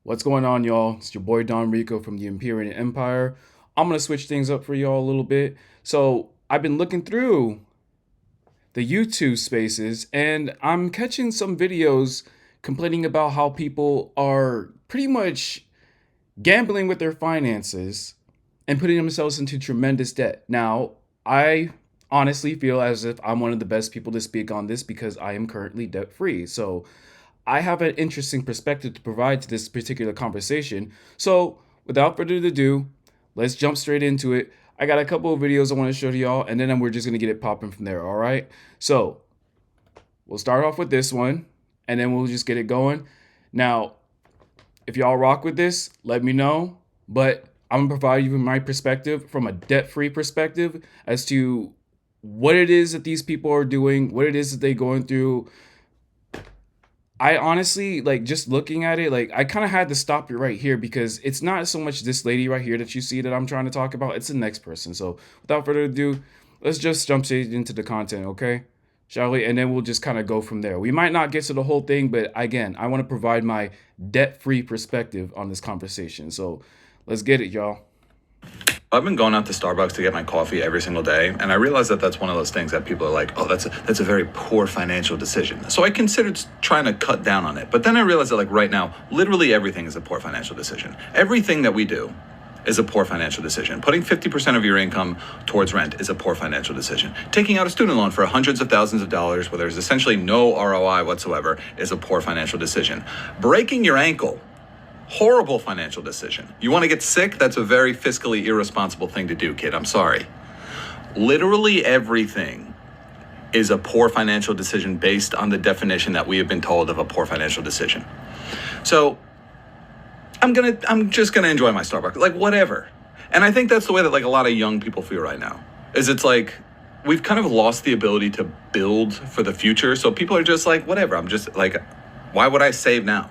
What's going on, y'all? It's your boy Don Rico from the Imperial Empire. I'm gonna switch things up for y'all a little bit. So I've been looking through the YouTube spaces and I'm catching some videos complaining about how people are pretty much gambling with their finances and putting themselves into tremendous debt. Now, I honestly feel as if I'm one of the best people to speak on this because I am currently debt free. So I have an interesting perspective to provide to this particular conversation. So, without further ado, let's jump straight into it. I got a couple of videos I want to show to y'all, and then we're just gonna get it popping from there. All right. So we'll start off with this one, and then we'll just get it going. Now, if y'all rock with this, let me know. But I'm gonna provide you my perspective from a debt-free perspective as to what it is that these people are doing, what it is that they're going through. I honestly, like, just looking at it, like, I kind of had to stop you right here because it's not so much this lady right here that you see that I'm trying to talk about. It's the next person. So without further ado, let's just jump straight into the content, okay? Shall we? And then we'll just kind of go from there. We might not get to the whole thing, but again, I want to provide my debt-free perspective on this conversation. So let's get it, y'all. I've been going out to Starbucks to get my coffee every single day, and I realize that that's one of those things that people are like, "Oh, that's a very poor financial decision." So I considered trying to cut down on it, but then I realized that, like, right now, literally everything is a poor financial decision. Everything that we do is a poor financial decision. Putting 50% of your income towards rent is a poor financial decision. Taking out a student loan for hundreds of thousands of dollars where there's essentially no ROI whatsoever is a poor financial decision. Breaking your ankle, horrible financial decision. You want to get sick? That's a very fiscally irresponsible thing to do, kid. I'm sorry. Literally everything is a poor financial decision based on the definition that we have been told of a poor financial decision. So I'm just gonna enjoy my Starbucks, like, whatever. And I think that's the way that, like, a lot of young people feel right now. Is it's like we've kind of lost the ability to build for the future. So people are just like, whatever. I'm just like, why would I save now?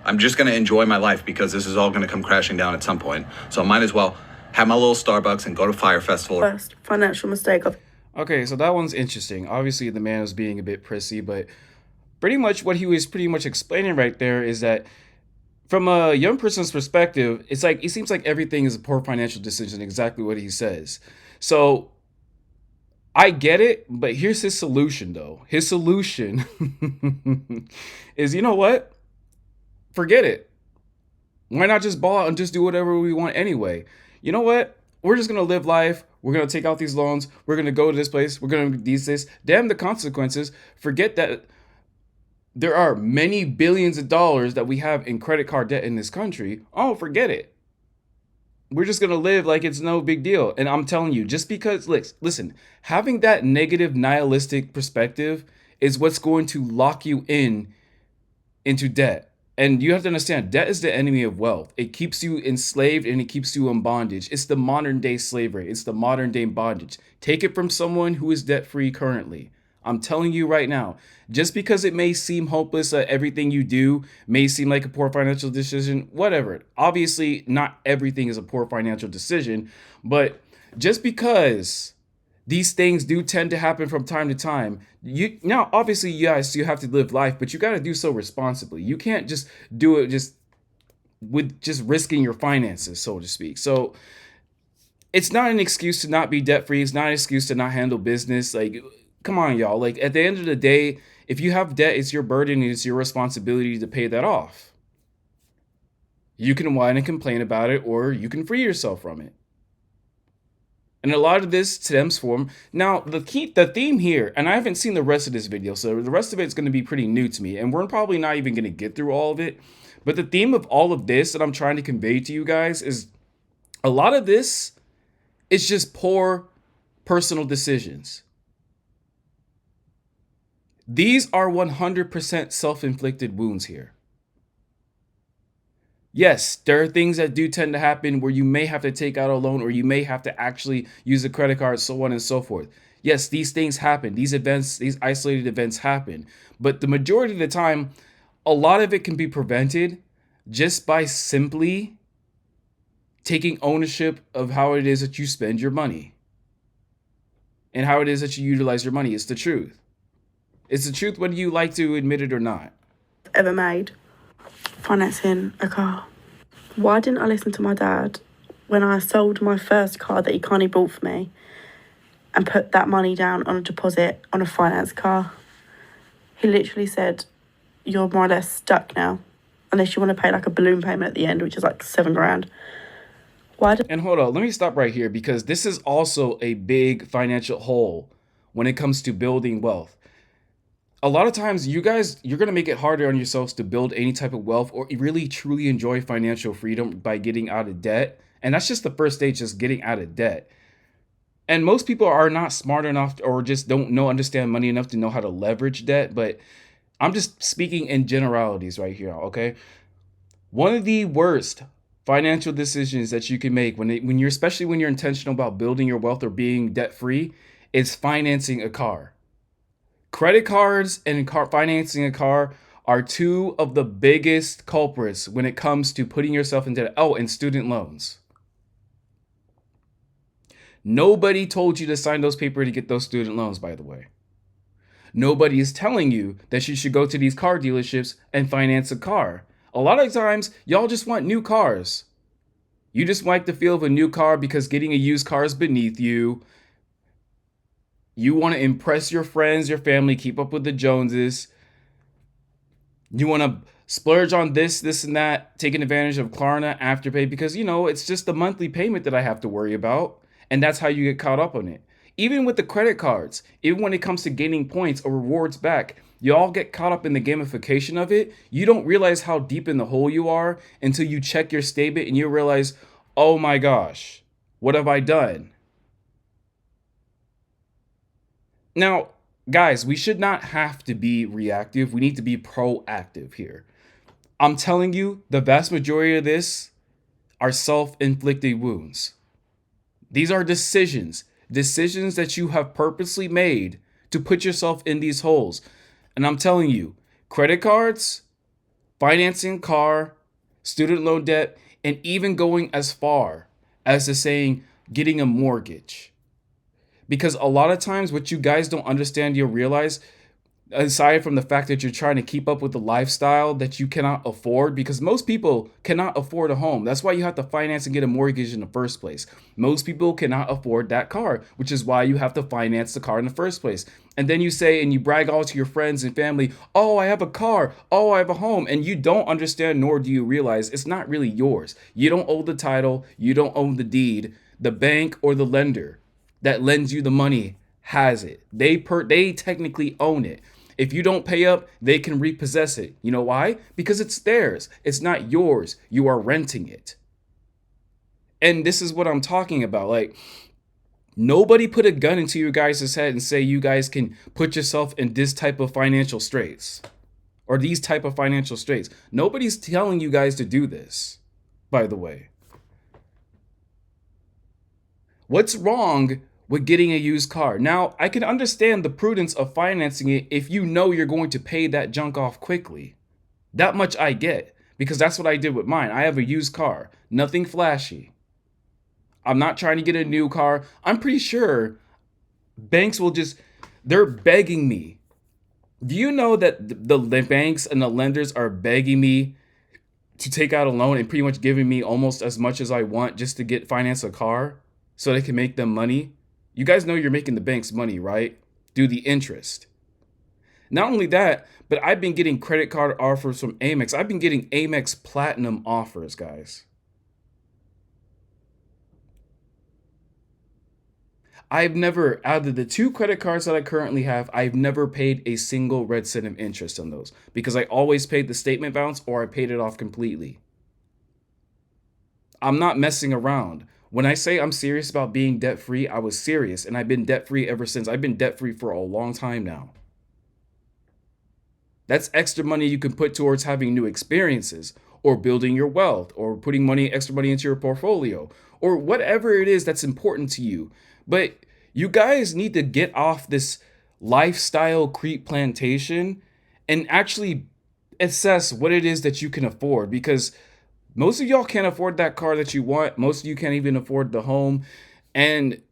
I'm just going to enjoy my life because this is all going to come crashing down at some point. So I might as well have my little Starbucks and go to Fire Festival. Worst financial mistake I've Okay, so that one's interesting. Obviously, the man was being a bit prissy, but pretty much what he was pretty much explaining right there is that from a young person's perspective, it's like it seems like everything is a poor financial decision, exactly what he says. So I get it, but here's his solution though. His solution is, you know what? Forget it. Why not just ball out and just do whatever we want anyway? You know what? We're just gonna live life. We're gonna take out these loans. We're gonna go to this place. We're gonna do this. Damn the consequences. Forget that there are many billions of dollars that we have in credit card debt in this country. Oh, forget it. We're just going to live like it's no big deal. And I'm telling you, just because, listen, having that negative nihilistic perspective is what's going to lock you in into debt. And you have to understand, debt is the enemy of wealth. It keeps you enslaved and it keeps you in bondage. It's the modern day slavery. It's the modern day bondage. Take it from someone who is debt free currently. I'm telling you right now, just because it may seem hopeless, everything you do may seem like a poor financial decision, whatever. Obviously, not everything is a poor financial decision, but just because these things do tend to happen from time to time. You now obviously yes, you have to live life, but you got to do so responsibly. You can't just do it just with just risking your finances, so to speak. So it's not an excuse to not be debt free. It's not an excuse to not handle business. Like, come on, y'all. Like, at the end of the day, if you have debt, it's your burden and it's your responsibility to pay that off. You can whine and complain about it, or you can free yourself from it. And a lot of this stems from now the theme here, and I haven't seen the rest of this video, so the rest of it's going to be pretty new to me, and we're probably not even going to get through all of it. But the theme of all of this that I'm trying to convey to you guys is a lot of this is just poor personal decisions. These are 100% self-inflicted wounds here. Yes, there are things that do tend to happen where you may have to take out a loan or you may have to actually use a credit card, so on and so forth. Yes, these things happen. These events, these isolated events happen. But the majority of the time, a lot of it can be prevented just by simply taking ownership of how it is that you spend your money and how it is that you utilize your money. It's the truth. It's the truth whether you like to admit it or not. ever made. financing a car. Why didn't I listen to my dad when I sold my first car that he kindly bought for me and put that money down on a deposit on a finance car? He literally said, "You're more or less stuck now, unless you want to pay like a balloon payment at the end, which is like 7 grand." Why did And hold on, let me stop right here because this is also a big financial hole when it comes to building wealth. A lot of times, you guys, you're going to make it harder on yourselves to build any type of wealth or really truly enjoy financial freedom by getting out of debt. And that's just the first stage, just getting out of debt. And most people are not smart enough or just don't know, understand money enough to know how to leverage debt. But I'm just speaking in generalities right here, okay? One of the worst financial decisions that you can make when you're, especially when you're intentional about building your wealth or being debt free, is financing a car. Credit cards and financing a car are two of the biggest culprits when it comes to putting yourself into debt. Oh, and student loans. Nobody told you to sign those papers to get those student loans, by the way. Nobody is telling you that you should go to these car dealerships and finance a car. A lot of times, y'all just want new cars. You just like the feel of a new car because getting a used car is beneath you. You want to impress your friends, your family, keep up with the Joneses. You want to splurge on this, and that, taking advantage of Klarna Afterpay because, it's just the monthly payment that I have to worry about. And that's how you get caught up on it. Even with the credit cards, even when it comes to gaining points or rewards back, you all get caught up in the gamification of it. You don't realize how deep in the hole you are until you check your statement and you realize, oh my gosh, what have I done? Now, guys, we should not have to be reactive. We need to be proactive here. I'm telling you, the vast majority of this are self-inflicted wounds. These are decisions that you have purposely made to put yourself in these holes. And I'm telling you, credit cards, financing a car, student loan debt, and even going as far as to saying getting a mortgage. Because a lot of times what you guys don't understand, you'll realize, aside from the fact that you're trying to keep up with the lifestyle that you cannot afford, because most people cannot afford a home. That's why you have to finance and get a mortgage in the first place. Most people cannot afford that car, which is why you have to finance the car in the first place. And then you say, and you brag all to your friends and family, oh, I have a car, oh, I have a home. And you don't understand, nor do you realize it's not really yours. You don't own the title, you don't own the deed. The bank or the lender that lends you the money has it. They technically own it. If you don't pay up, they can repossess it. You know why? Because it's theirs. It's not yours. You are renting it. And this is what I'm talking about. Like, nobody put a gun into your guys' head and say you guys can put yourself in this type of financial straits or these type of financial straits. Nobody's telling you guys to do this, by the way. What's wrong with getting a used car? Now, I can understand the prudence of financing it if you know you're going to pay that junk off quickly. That much I get, because that's what I did with mine. I have a used car, nothing flashy. I'm not trying to get a new car. I'm pretty sure banks will they're begging me. Do you know that the banks and the lenders are begging me to take out a loan and pretty much giving me almost as much as I want just to finance a car so they can make them money? You guys know you're making the banks money, right? Do the interest. Not only that, but I've been getting credit card offers from Amex. I've been getting Amex Platinum offers, guys. I've never, out of the 2 credit cards that I currently have, I've never paid a single red cent of interest on those because I always paid the statement balance or I paid it off completely. I'm not messing around. When I say I'm serious about being debt free, I was serious, and I've been debt free ever since. I've been debt free for a long time now. That's extra money you can put towards having new experiences or building your wealth or putting extra money into your portfolio or whatever it is that's important to you. But you guys need to get off this lifestyle creep plantation and actually assess what it is that you can afford, because most of y'all can't afford that car that you want. Most of you can't even afford the home. And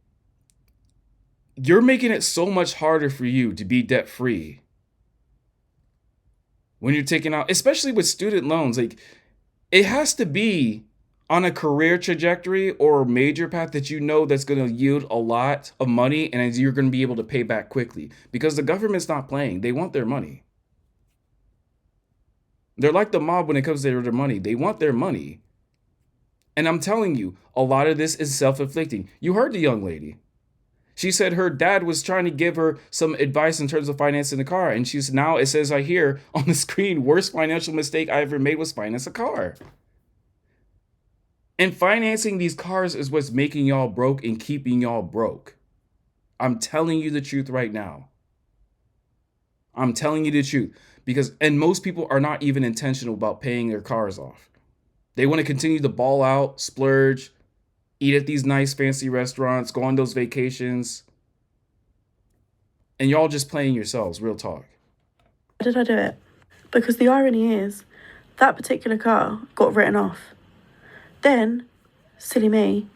you're making it so much harder for you to be debt free. when you're taking out, especially with student loans, like it has to be on a career trajectory or a major path that you know that's going to yield a lot of money and you're going to be able to pay back quickly because the government's not playing. They want their money. They're like the mob when it comes to their money. They want their money. And I'm telling you, a lot of this is self-inflicting. You heard the young lady. She said her dad was trying to give her some advice in terms of financing the car. And she's now, it says right here on the screen, worst financial mistake I ever made was finance a car. And financing these cars is what's making y'all broke and keeping y'all broke. I'm telling you the truth right now. I'm telling you the truth. And most people are not even intentional about paying their cars off. They want to continue to ball out, splurge, eat at these nice fancy restaurants, go on those vacations. And y'all just playing yourselves, real talk. Why did I do it? Because the irony is, that particular car got written off. Then, silly me,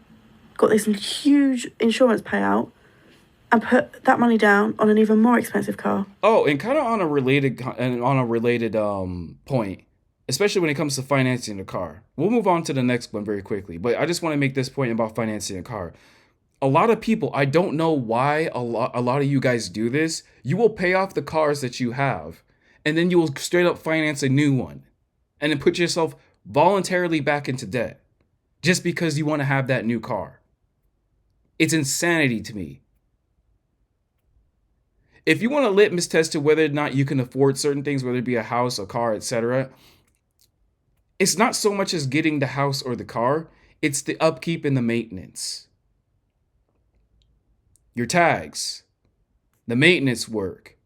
got this huge insurance payout and put that money down on an even more expensive car. Oh, and kind of on a related point, especially when it comes to financing a car. We'll move on to the next one very quickly, but I just want to make this point about financing a car. A lot of people, I don't know why a lot of you guys do this. You will pay off the cars that you have, and then you will straight up finance a new one, and then put yourself voluntarily back into debt just because you want to have that new car. It's insanity to me. If you want a litmus test to whether or not you can afford certain things, whether it be a house, a car, etc., it's not so much as getting the house or the car, it's the upkeep and the maintenance. Your tags, the maintenance work.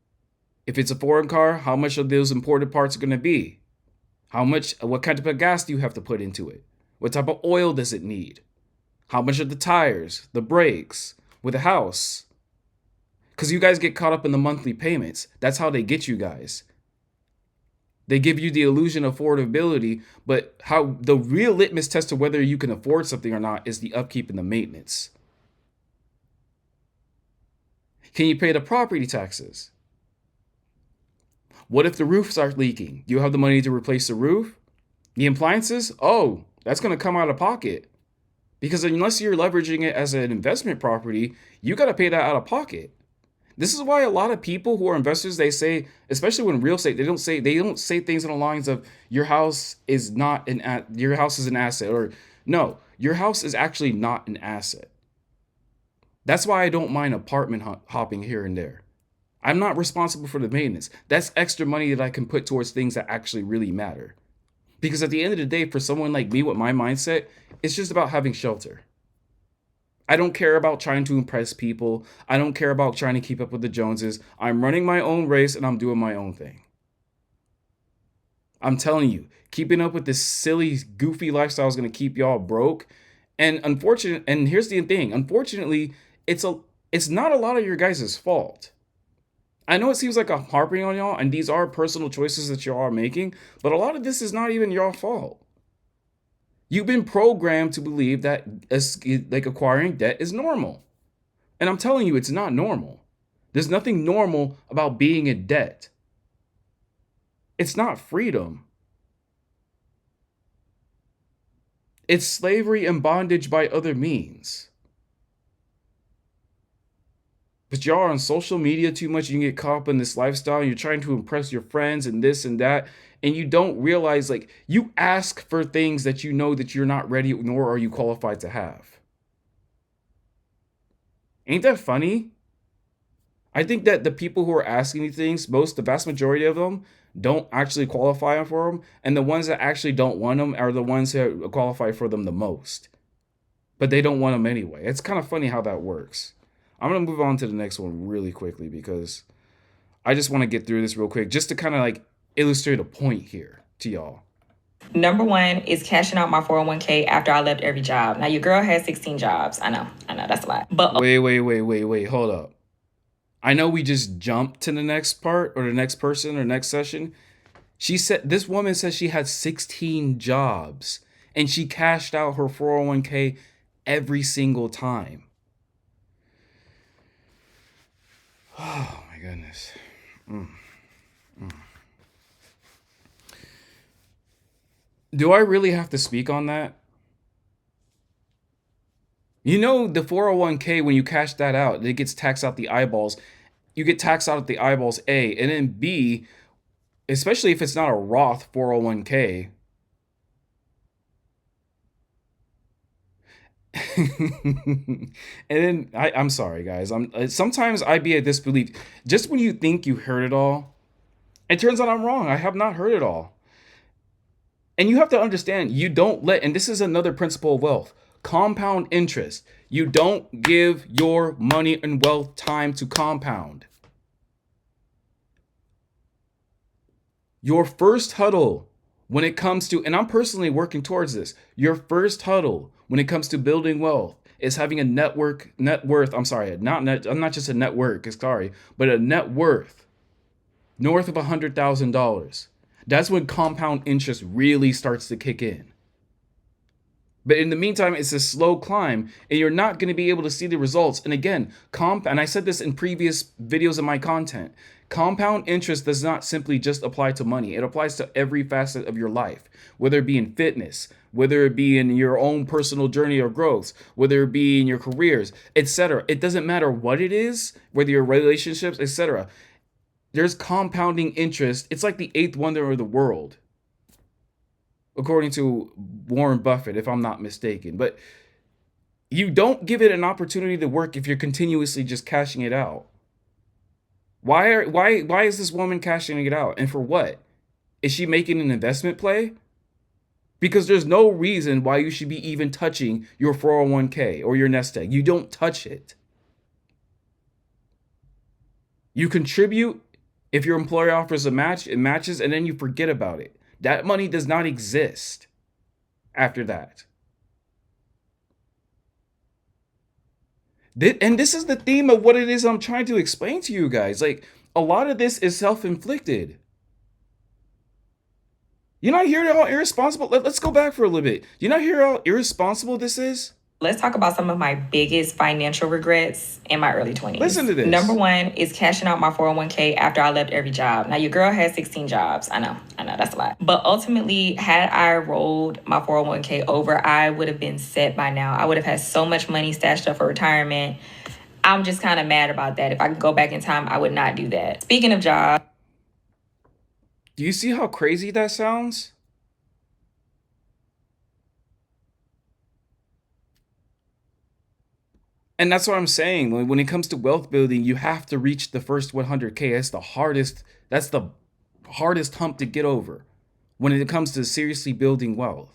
If it's a foreign car, how much of those imported parts are going to be? What kind of gas do you have to put into it? What type of oil does it need? How much of the tires, the brakes, with a house? Because you guys get caught up in the monthly payments. That's how they get you guys. They give you the illusion of affordability, but how the real litmus test of whether you can afford something or not is the upkeep and the maintenance. Can you pay the property taxes? What if the roof starts leaking? Do you have the money to replace the roof? The appliances? Oh, that's going to come out of pocket. Because unless you're leveraging it as an investment property, you got to pay that out of pocket. This is why a lot of people who are investors, they say, especially when real estate, they don't say things in the lines of your house is your house is an asset, or no, your house is actually not an asset. That's why I don't mind apartment hopping here and there. I'm not responsible for the maintenance. That's extra money that I can put towards things that actually really matter. Because at the end of the day, for someone like me with my mindset, it's just about having shelter. I don't care about trying to impress people. I don't care about trying to keep up with the Joneses. I'm running my own race and I'm doing my own thing. I'm telling you, keeping up with this silly, goofy lifestyle is going to keep y'all broke. And here's the thing, unfortunately, it's not a lot of your guys' fault. I know it seems like I'm harping on y'all, and these are personal choices that y'all are making, but a lot of this is not even your fault. You've been programmed to believe that acquiring debt is normal. And I'm telling you, it's not normal. There's nothing normal about being in debt. It's not freedom. It's slavery and bondage by other means. But y'all are on social media too much. You can get caught up in this lifestyle. And you're trying to impress your friends and this and that. And you don't realize, you ask for things that you know that you're not ready, nor are you qualified to have. Ain't that funny? I think that the people who are asking these things, the vast majority of them, don't actually qualify for them. And the ones that actually don't want them are the ones that qualify for them the most. But they don't want them anyway. It's kind of funny how that works. I'm going to move on to the next one really quickly because I just want to get through this real quick just to kind of illustrate a point here to y'all. Number one is cashing out my 401k after I left every job. Now, your girl has 16 jobs. I know, that's a lot. But Wait, hold up. I know we just jumped to the next part or the next person or next session. This woman says she had 16 jobs and she cashed out her 401k every single time. Oh my goodness. Do I really have to speak on that? You know, the 401k, when you cash that out, it gets taxed out the eyeballs. You get taxed out of the eyeballs, A. And then B, especially if it's not a Roth 401k. And then I'm sorry, guys. Sometimes I be at disbelief. Just when you think you heard it all, it turns out I'm wrong. I have not heard it all. And you have to understand, you don't let, and this is another principle of wealth, compound interest. You don't give your money and wealth time to compound. Your first huddle when it comes to, and I'm personally working towards this, your first huddle when it comes to building wealth is having a net worth. I'm sorry, I'm not just a network, sorry, but a net worth north of $100,000. That's when compound interest really starts to kick in. But in the meantime, it's a slow climb, and you're not going to be able to see the results. And again, and I said this in previous videos of my content, compound interest does not simply just apply to money. It applies to every facet of your life, whether it be in fitness, whether it be in your own personal journey or growth, whether it be in your careers, etc. It doesn't matter what it is, whether your relationships, etc. There's compounding interest. It's like the eighth wonder of the world, according to Warren Buffett, if I'm not mistaken. But you don't give it an opportunity to work if you're continuously just cashing it out. Why is this woman cashing it out? And for what? Is she making an investment play? Because there's no reason why you should be even touching your 401k or your nest egg. You don't touch it. You contribute if your employer offers a match, it matches, and then you forget about it. That money does not exist after that. And this is the theme of what it is I'm trying to explain to you guys. Like, a lot of this is self-inflicted. You not hear how irresponsible? Let's go back for a little bit. You not hear how irresponsible this is? Let's talk about some of my biggest financial regrets in my early 20s. Listen to this. Number one is cashing out my 401k after I left every job. Now, your girl had 16 jobs. I know, that's a lot. But ultimately, had I rolled my 401k over, I would have been set by now. I would have had so much money stashed up for retirement. I'm just kind of mad about that. If I could go back in time, I would not do that. Speaking of jobs. Do you see how crazy that sounds? And that's what I'm saying. When it comes to wealth building, you have to reach the first 100K. That's the hardest hump to get over when it comes to seriously building wealth.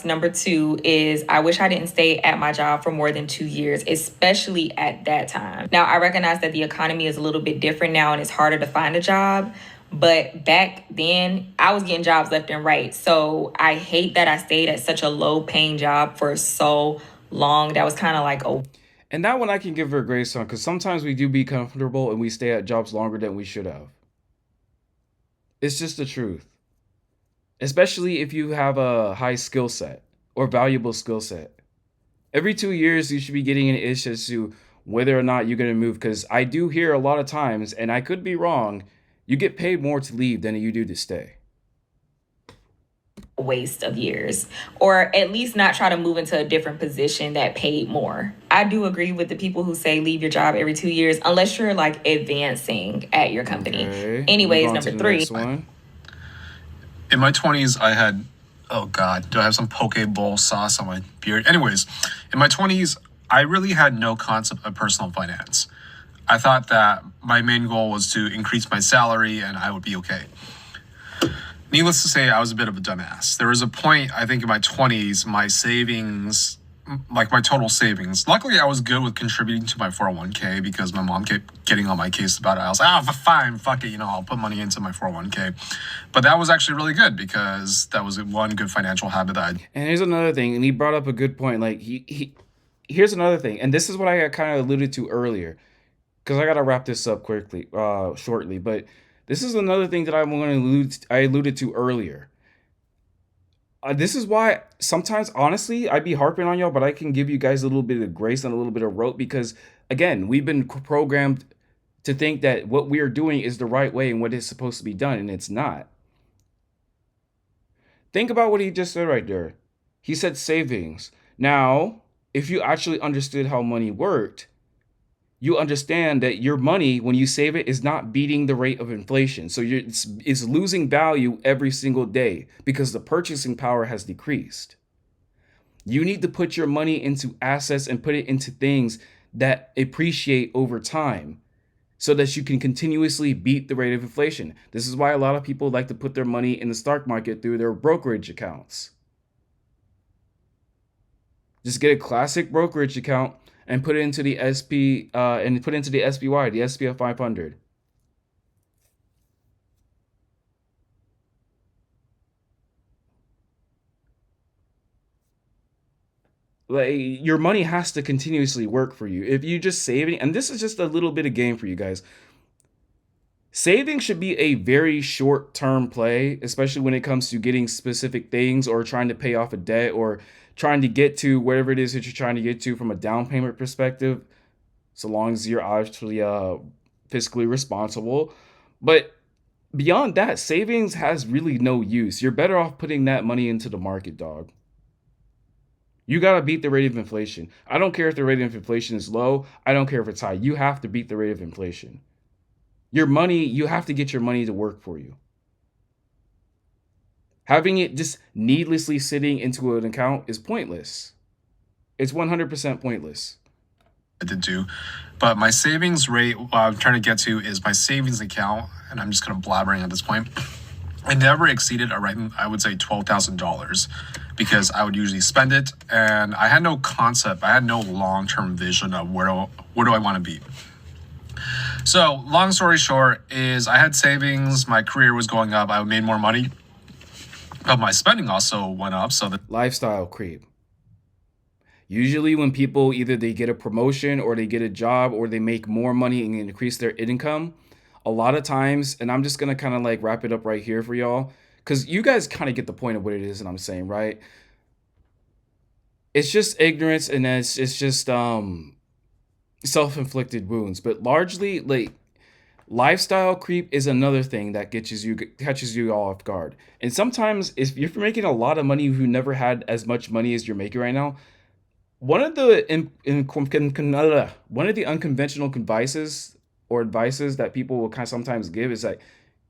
Number two is I wish I didn't stay at my job for more than 2 years, especially at that time. Now, I recognize that the economy is a little bit different now and it's harder to find a job. But back then, I was getting jobs left and right. So I hate that I stayed at such a low paying job for so long. That was kind of like, oh. And that one I can give her grace on, because sometimes we do be comfortable and we stay at jobs longer than we should have. It's just the truth. Especially if you have a high skill set or valuable skill set. Every 2 years, you should be getting an itch as to whether or not you're going to move. Because I do hear a lot of times, and I could be wrong, you get paid more to leave than you do to stay. Waste of years, or at least not try to move into a different position that paid more. I do agree with the people who say leave your job every 2 years unless you're like advancing at your company. Okay. Anyways, number three. In my 20s, I had, oh God, do I have some poke bowl sauce on my beard? Anyways, in my 20s, I really had no concept of personal finance. I thought that my main goal was to increase my salary and I would be okay. Needless to say, I was a bit of a dumbass. There was a point, I think in my 20s, my savings, like my total savings. Luckily, I was good with contributing to my 401k because my mom kept getting on my case about it. I was like, fine, fuck it, I'll put money into my 401k. But that was actually really good because that was one good financial habit that I... And here's another thing, and he brought up a good point. Like, here's another thing, and this is what I kind of alluded to earlier, because I got to wrap this up shortly, but this is another thing that I alluded to earlier. This is why sometimes, honestly, I'd be harping on y'all, but I can give you guys a little bit of grace and a little bit of rope because, again, we've been programmed to think that what we are doing is the right way and what is supposed to be done, and it's not. Think about what he just said right there. He said savings. Now, if you actually understood how money worked, you understand that your money, when you save it, is not beating the rate of inflation. So it's losing value every single day because the purchasing power has decreased. You need to put your money into assets and put it into things that appreciate over time so that you can continuously beat the rate of inflation. This is why a lot of people like to put their money in the stock market through their brokerage accounts. Just get a classic brokerage account and put it into the and put it into the SPY, the SPF 500. Like your money has to continuously work for you. If you just saving, and this is just a little bit of game for you guys. Saving should be a very short term play, especially when it comes to getting specific things or trying to pay off a debt or trying to get to whatever it is that you're trying to get to from a down payment perspective, so long as you're actually fiscally responsible. But beyond that, savings has really no use. You're better off putting that money into the market, dog. You got to beat the rate of inflation. I don't care if the rate of inflation is low. I don't care if it's high. You have to beat the rate of inflation. Your money, you have to get your money to work for you. Having it just needlessly sitting into an account is pointless. It's 100% pointless. I did too. But my savings rate, what I'm trying to get to is my savings account, and I'm just kind of blabbering at this point. I never exceeded around, I would say, $12,000 because I would usually spend it, and I had no concept, I had no long-term vision of where do I want to be. So, long story short, is I had savings, my career was going up, I made more money, but my spending also went up. So the Lifestyle creep. Usually when people either they get a promotion or they get a job or they make more money and increase their income, a lot of times, and I'm just gonna kind of like wrap it up right here for y'all, because you guys kind of get the point of what it is that I'm saying, right? It's just ignorance and it's just self-inflicted wounds. But largely, like lifestyle creep is another thing that catches you all off guard. And sometimes if you're making a lot of money who never had as much money as you're making right now, one of the unconventional advices or advices that people will kind of sometimes give is like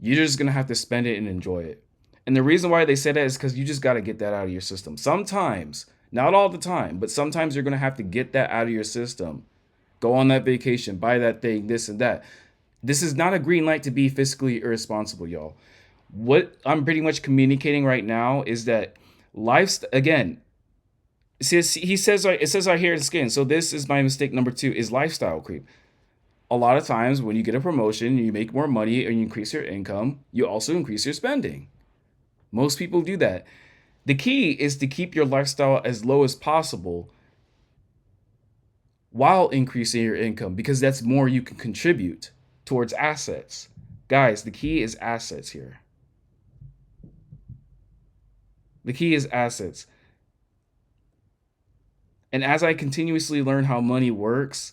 you're just gonna have to spend it and enjoy it. And the reason why they say that is because you just got to get that out of your system. Sometimes, not all the time, but sometimes you're gonna have to get that out of your system. Go on that vacation, buy that thing, this and that. This is not a green light to be fiscally irresponsible, y'all. What I'm pretty much communicating right now is that life's again, he says it says right here in skin. So this is my mistake number 2 is lifestyle creep. A lot of times when you get a promotion, you make more money and you increase your income, you also increase your spending. Most people do that. The key is to keep your lifestyle as low as possible while increasing your income because that's more you can contribute towards assets. Guys, the key is assets here. The key is assets. And as I continuously learn how money works,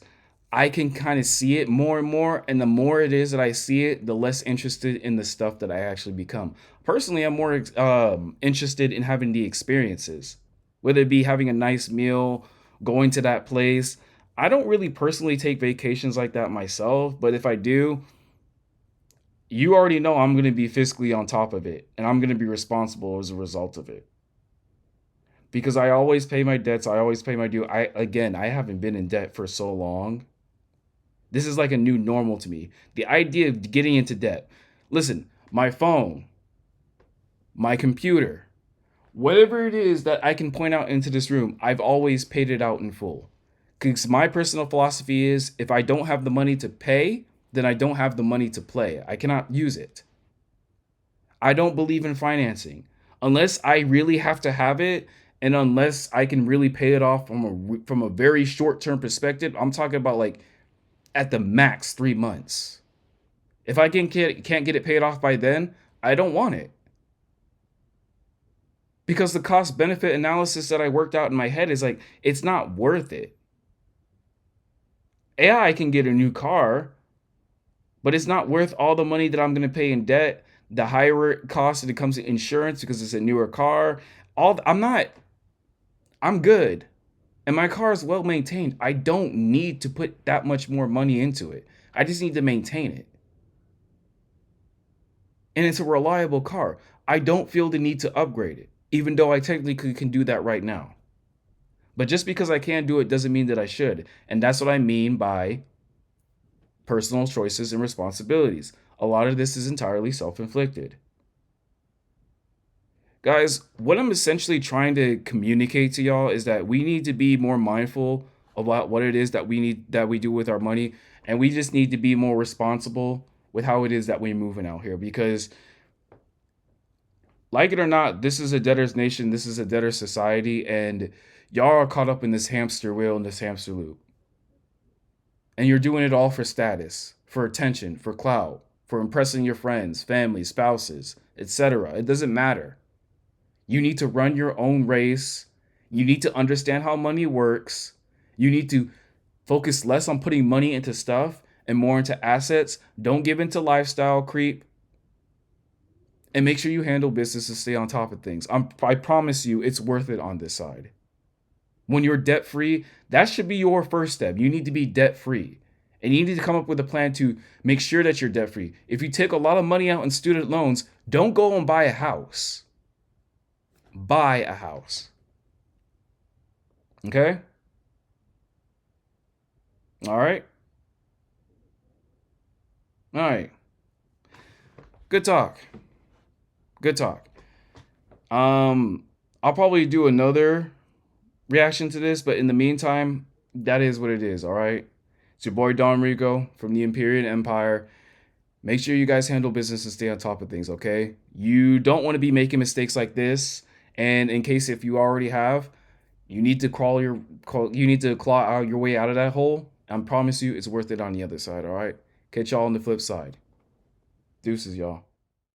I can kind of see it more and more. And the more it is that I see it, the less interested in the stuff that I actually become. Personally, I'm more interested in having the experiences, whether it be having a nice meal, going to that place. I don't really personally take vacations like that myself, but if I do, you already know I'm going to be fiscally on top of it and I'm going to be responsible as a result of it. Because I always pay my debts, I always pay my due. I haven't been in debt for so long. This is like a new normal to me. The idea of getting into debt. Listen, my phone, my computer, whatever it is that I can point out into this room, I've always paid it out in full. Because my personal philosophy is if I don't have the money to pay, then I don't have the money to play. I cannot use it. I don't believe in financing. Unless I really have to have it, and unless I can really pay it off from a very short-term perspective, I'm talking about like at the max 3 months. If I can't get it paid off by then, I don't want it. Because the cost benefit analysis that I worked out in my head is like, it's not worth it. Yeah, I can get a new car, but it's not worth all the money that I'm going to pay in debt, the higher it costs when it comes to insurance because it's a newer car. I'm good. And my car is well maintained. I don't need to put that much more money into it. I just need to maintain it. And it's a reliable car. I don't feel the need to upgrade it, even though I technically can do that right now. But just because I can do it doesn't mean that I should. And that's what I mean by personal choices and responsibilities. A lot of this is entirely self inflicted. Guys, what I'm essentially trying to communicate to y'all is that we need to be more mindful about what it is that we do with our money, and we just need to be more responsible with how it is that we're moving out here, because like it or not, this is a debtor's nation, this is a debtor society, and y'all are caught up in this hamster wheel and this hamster loop. And you're doing it all for status, for attention, for clout, for impressing your friends, family, spouses, etc. It doesn't matter. You need to run your own race. You need to understand how money works. You need to focus less on putting money into stuff and more into assets. Don't give into lifestyle creep. And make sure you handle business and stay on top of things. I promise you it's worth it on this side. When you're debt free, that should be your first step. You need to be debt free. And you need to come up with a plan to make sure that you're debt free. If you take a lot of money out in student loans, don't go and buy a house. Buy a house. Okay? All right. All right. Good talk. Good talk. I'll probably do another reaction to this, but in the meantime, that is what it is, all right? It's your boy Don Rico from the Imperial Empire. Make sure you guys handle business and stay on top of things, okay? You don't want to be making mistakes like this, and in case if you already have, you need to claw out your way out of that hole. I promise you it's worth it on the other side, all right? Catch y'all on the flip side. Deuces, y'all.